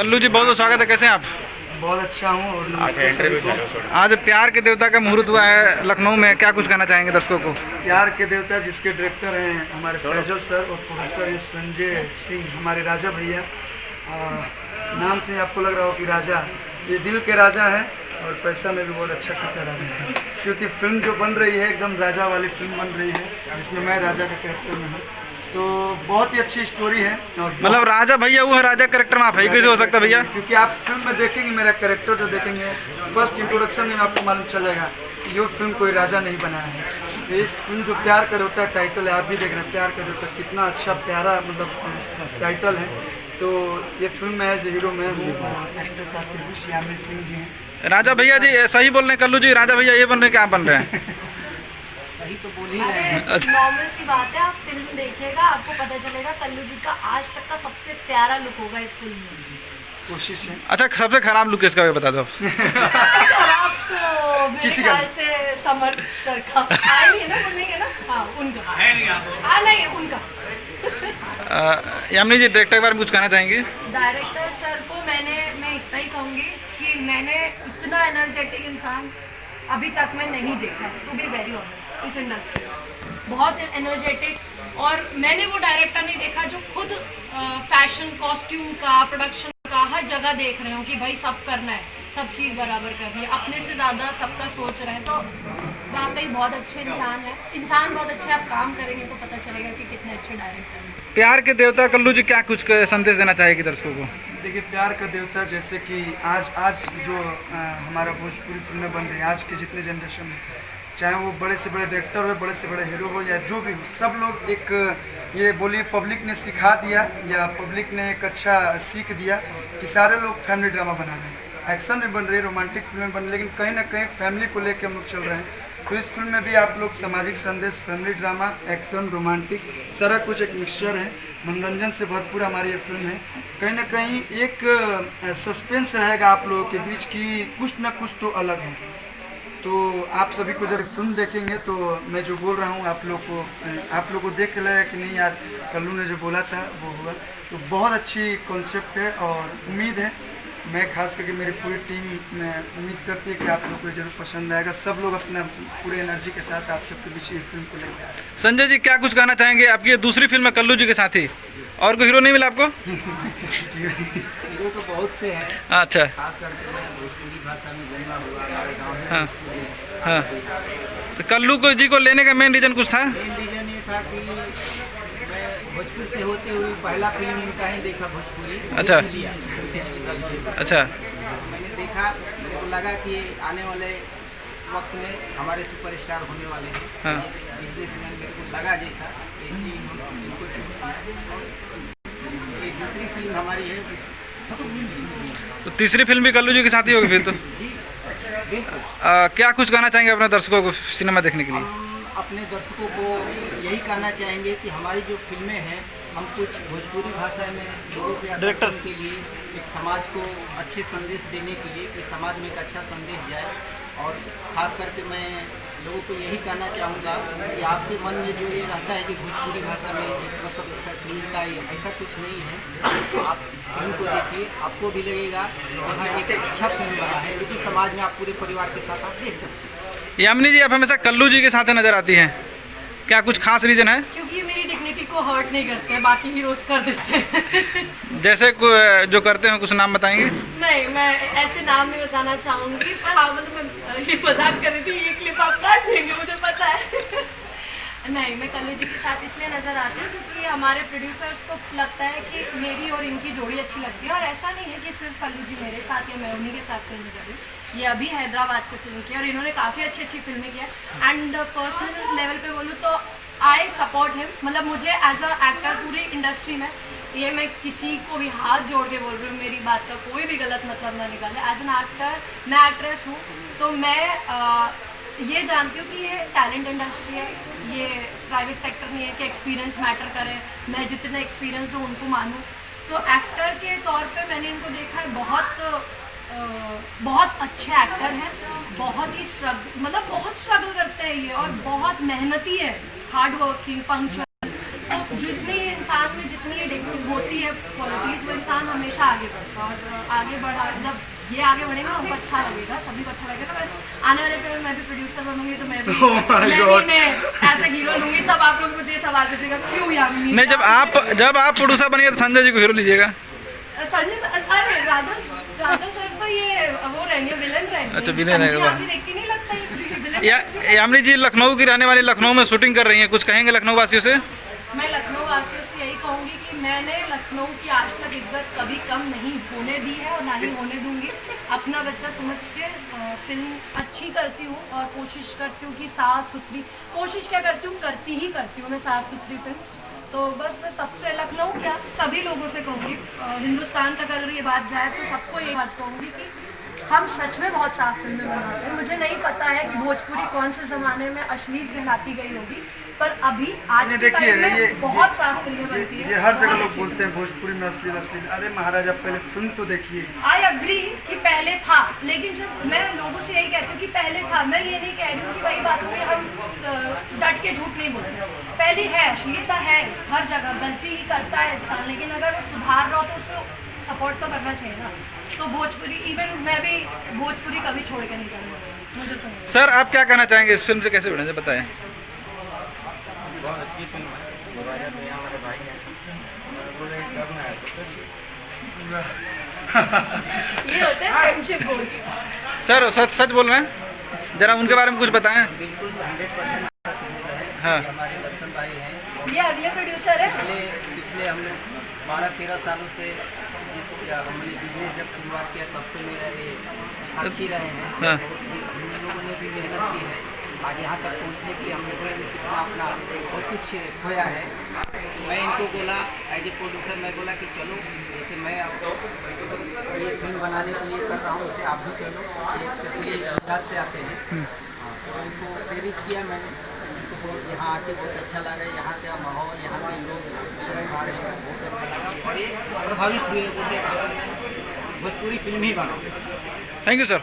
कल्लू जी, बहुत बहुत स्वागत है। कैसे हैं आप? बहुत अच्छा हूँ और नमस्ते सभी को। आज प्यार के देवता का मुहूर्त हुआ है लखनऊ में, क्या कुछ कहना चाहेंगे दर्शकों को? प्यार के देवता जिसके डायरेक्टर हैं हमारे फैजल सर और प्रोड्यूसर ये संजय सिंह, हमारे राजा भैया। नाम से आपको लग रहा हो कि राजा, ये दिल के राजा है और पैसा में भी बहुत अच्छा खासा राजा है, क्योंकि फिल्म जो बन रही है एकदम राजा वाली फिल्म बन रही है जिसमें मैं राजा का कैरेक्टर में हूँ। तो बहुत ही अच्छी स्टोरी है। और मतलब राजा भैया वो है, राजा कैरेक्टर में आप है, कैसे हो सकता भैया? क्योंकि आप फिल्म में देखेंगे मेरा कैरेक्टर जो देखेंगे फर्स्ट इंट्रोडक्शन में आपको मालूम चलेगा कि ये फिल्म कोई राजा नहीं बनाया है। इस फिल्म जो प्यार का देवता टाइटल है, आप भी देख रहे हैं प्यार का देवता कितना अच्छा प्यारा मतलब टाइटल है। तो ये फिल्म में एज हीरो में हूँ, एक्टर साहब के बीच यामिनी सिंह जी हैं। राजा भैया जी सही बोल रहे हैं कल्लू जी, राजा भैया ये बन रहे हैं क्या बन रहे हैं? सही तो बोल ही रहे हैं। नॉर्मल सी बात है, आप फिल्म देखिएगा आपको पता चलेगा कल्लू जी का आज तक का सबसे प्यारा लुक होगा इस फिल्म में। कोशिश है। अच्छा, सबसे खराब लुक किसका है बता दो? खराब तो मेरे किसी का ख्याल से समर सर का आए नहीं है ना, बोलेंगे ना, हाँ उनका है नहीं, हाँ नहीं है उनका। यामिनी जी डायरेक्टर के बारे में कुछ कहना चाहेंगे? डायरेक्टर सर को मैं इतना ही कहूँगी कि मैंने इतना एनर्जेटिक इंसान अभी तक मैं नहीं देखा, टू बी वेरी ऑनेस्ट, इस इंडस्ट्री में बहुत एनर्जेटिक। और मैंने वो डायरेक्टर नहीं देखा जो खुद फैशन, कॉस्ट्यूम का, प्रोडक्शन का हर जगह देख रहे हो कि भाई सब करना है, सब चीज़ बराबर करनी है, अपने से ज़्यादा सबका सोच रहे हैं। तो वाकई बहुत अच्छे इंसान बहुत अच्छे। आप काम करेंगे तो पता चलेगा कि कितने अच्छे डायरेक्टर हैं। प्यार के देवता कल्लू जी क्या कुछ संदेश देना चाहेगी दर्शकों को? देखिए, प्यार का देवता जैसे कि आज जो हमारा भोजपुरी फिल्में बन रही है, आज के जितने जनरेशन में, चाहे वो बड़े से बड़े डायरेक्टर हो, बड़े से बड़े हीरो हो या जो भी हो, सब लोग एक ये बोलिए पब्लिक ने सिखा दिया या पब्लिक ने एक अच्छा सीख दिया कि सारे लोग फैमिली ड्रामा बना रहे हैं। एक्शन में बन रही है, रोमांटिक फिल्में बन रही है, लेकिन कहीं ना कहीं फैमिली को लेकर हम लोग चल रहे हैं। तो इस फिल्म में भी आप लोग सामाजिक संदेश, फैमिली ड्रामा, एक्शन, रोमांटिक, सारा कुछ एक मिक्सचर है, मनोरंजन से भरपूर हमारी ये फिल्म है। कहीं ना कहीं एक सस्पेंस रहेगा आप लोगों के बीच कि कुछ ना कुछ तो अलग है। तो आप सभी को जब फिल्म देखेंगे तो मैं जो बोल रहा हूँ आप लोग को देख के लगेगा कि नहीं यार, कल्लू ने जो बोला था वो हुआ। तो बहुत अच्छी कॉन्सेप्ट है और उम्मीद है, मैं खास करके मेरी पूरी टीम उम्मीद करती है कि आप लोग को जरूर पसंद आएगा। सब लोग अपना पूरे एनर्जी के साथ आप सबके बीच ये फिल्म को लेकर आ रहे हैं। संजय जी क्या कुछ कहना चाहेंगे? आपकी ये दूसरी फिल्म है कल्लू जी के साथ ही, और कोई हीरो नहीं मिला आपको? हीरो तो बहुत से हैं। अच्छा, खास करके मैं भोजपुरी भाषा में बोलना हुआ हमारे गाँव में। हाँ हाँ। तो कल्लू को जी को लेने का मेन रीज़न कुछ था? मेन रीज़न ये था कि मैं भोजपुर से होते हुए पहला फिल्म उनका ही देखा भोजपुरी। अच्छा अच्छा। मैंने देखा, मेरे को लगा कि आने वाले वक्त में हमारे सुपरस्टार होने वाले हैं। हाँ। बिजनेसमैन मेरे को लगा जैसा, इसलिए इनको ये दूसरी फिल्म हमारी है। तो तीसरी फिल्म भी कल्लू जी के साथ ही होगी फिर तो? क्या कुछ कहना चाहेंगे अपने दर्शकों को सिनेमा देखने के लिए? हम अपने दर्शकों को यही कहना चाहेंगे कि हमारी जो फिल्में हैं, हम कुछ भोजपुरी भाषा में लोगों के आकर्षण के लिए, एक समाज को अच्छे संदेश देने के लिए कि समाज में एक अच्छा संदेश जाए। और ख़ास करके मैं लोगों को यही कहना चाहूँगा कि आपके मन में जो ये रहता है कि भोजपुरी भाषा में मतलब अश्लीलता, ऐसा कुछ नहीं है। तो आप इस फिल्म को देखिए, आपको भी लगेगा कि हाँ एक अच्छा फिल्म बना है, क्योंकि समाज में आप पूरे परिवार के साथ आप देख सकते हैं। यामिनी जी आप हमेशा कल्लू जी के साथ नजर आती हैं, क्या कुछ खास रीजन है? क्योंकि मेरी डिग्निटी को हर्ट नहीं करते हैं, बाकी हीरोज कर देते हैं। जैसे जो करते हैं कुछ नाम बताएंगे? नहीं, मैं ऐसे नाम नहीं बताना चाहूँगी, पर हाँ मतलब मैं ये मजाक कर रही थी, ये क्लिप आप काट देंगे मुझे पता है। नहीं, मैं कल्लू जी के साथ इसलिए नज़र आती हूँ क्योंकि हमारे प्रोड्यूसर्स को लगता है कि मेरी और इनकी जोड़ी अच्छी लगती है। और ऐसा नहीं है कि सिर्फ कल्लू जी मेरे साथ या मैं उन्हीं के साथ फिल्म कर रही हूँ। ये अभी हैदराबाद से फिल्म की और इन्होंने काफ़ी अच्छी फिल्में की है। एंड पर्सनल लेवल पे बोलूँ तो आई सपोर्ट हिम, मतलब मुझे एज अ एक्टर पूरी इंडस्ट्री में, ये मैं किसी को भी हाथ जोड़ के बोल रही हूँ, मेरी बात का कोई भी गलत मतलब ना निकाले। एज एन एक्टर, मैं एक्ट्रेस हूँ, तो मैं ये जानती हूँ कि ये टैलेंट इंडस्ट्री है, ये प्राइवेट सेक्टर नहीं है कि एक्सपीरियंस मैटर करे। मैं जितने एक्सपीरियंस हूँ उनको मानूँ। तो एक्टर के तौर पे मैंने इनको देखा है, बहुत अच्छे एक्टर हैं, बहुत ही बहुत स्ट्रगल करते हैं ये और बहुत मेहनती है, हार्ड वर्किंग, पंक्चुअल। वो जिसमें ये इंसान में जितनी होती है क्वालिटीज़, वो इंसान हमेशा आगे बढ़ता है और आगे बढ़ा जब ये आगे बढ़ेगा हमको अच्छा लगेगा, सभी को अच्छा लगेगा। तो मैं आने वाले समय में मैं भी प्रोड्यूसर बनूंगी तो मैं भी ऐसा हीरो लूंगी, तब आप लोग मुझे ये सवाल पूछेगा क्यों यामिनी। नहीं, जब आप प्रोड्यूसर बनिए तो संजय जी को हीरो लीजिएगा। संजय अरे राजा सर तो ये वो रहेंगे, विलन रहेंगे। अच्छा, विलेन रहेगा। देख के नहीं लगता ये विलन। यामिनी जी लखनऊ की रहने वाली, लखनऊ में शूटिंग कर रही हैं, कुछ कहेंगे लखनऊ वासियों से? मैं लखनऊ वासियों से यही कहूँगी कि मैंने लखनऊ की आज तक इज्जत कभी कम नहीं होने दी है और ना ही होने दूंगी। अपना बच्चा समझ के फिल्म अच्छी करती हूँ और कोशिश करती हूँ कि साफ सुथरी, कोशिश क्या करती हूँ, करती हूँ मैं साफ सुथरी फिल्म। तो बस मैं सबसे लखनऊ क्या सभी लोगों से कहूँगी, हिंदुस्तान तक अगर ये बात जाए तो सबको ये बात कहूँगी कि हम सच में बहुत साफ फिल्में बनाते हैं। मुझे नहीं पता है कि भोजपुरी कौन से ज़माने में अश्लील कहलाती गई होगी, पर अभी आज के टाइम में बहुत साफ फिल्में बनती है। ये हर जगह लोग बोलते हैं भोजपुरी में अश्लील अश्लील। अरे महाराज, आप पहले फिल्म तो देखिए। आई अग्री कि पहले था, लेकिन जब मैं लोगों से यही कहती हूँ कि पहले था, मैं ये नहीं कह रही हूँ कि वही बात हो कि हम डट के झूठ नहीं बोलते। पहले है, अश्लीलता है हर जगह, गलती ही करता है इंसान, लेकिन अगर वो सुधार रहा हो तो उसको सपोर्ट तो करना चाहिए ना। तो भोजपुरी, इवन मैं भी भोजपुरी कभी छोड़ के नहीं जाऊँगी, मुझे तो नहीं। सर आप क्या कहना चाहेंगे इस फिल्म से, कैसे बने बताएं? बहुत अच्छी फिल्म है, तो यहाँ हमारे भाई हैं, बोले करना है तो ये होते हैं फ्रेंडशिप गोल्स। सर सच बोल रहे हैं, जरा उनके बारे में कुछ बताएं। बिल्कुल 100% हाँ, हमारे दर्शन भाई हैं। ये अगले प्रोड्यूसर है। पिछले हम लोग 12-13 सालों से हमने बिजनेस जब शुरुआत किया तब से मेरा ये अच्छी रहे हैं। हाँ। हम लोगों ने भी मेहनत की है आज यहाँ तक पहुँचने की। हम लोगों ने कितना अपना बहुत कुछ खोया है। मैं इनको बोला एज ए प्रोड्यूसर, मैं बोला कि चलो जैसे मैं अब ये फिल्म बनाने के लिए कर रहा हूँ, जैसे आप भी चलो, ये स्पेशली गुजरात से आते हैं। तो इनको प्रेरित किया मैंने, इनको बहुत यहाँ आके बहुत अच्छा लगा, यहाँ का माहौल, यहाँ के लोग आ रहे हैं, बहुत अच्छा लगा और ये प्रभावित हुए बोले भोजपुरी फिल्म ही बनाओ। Thank you sir.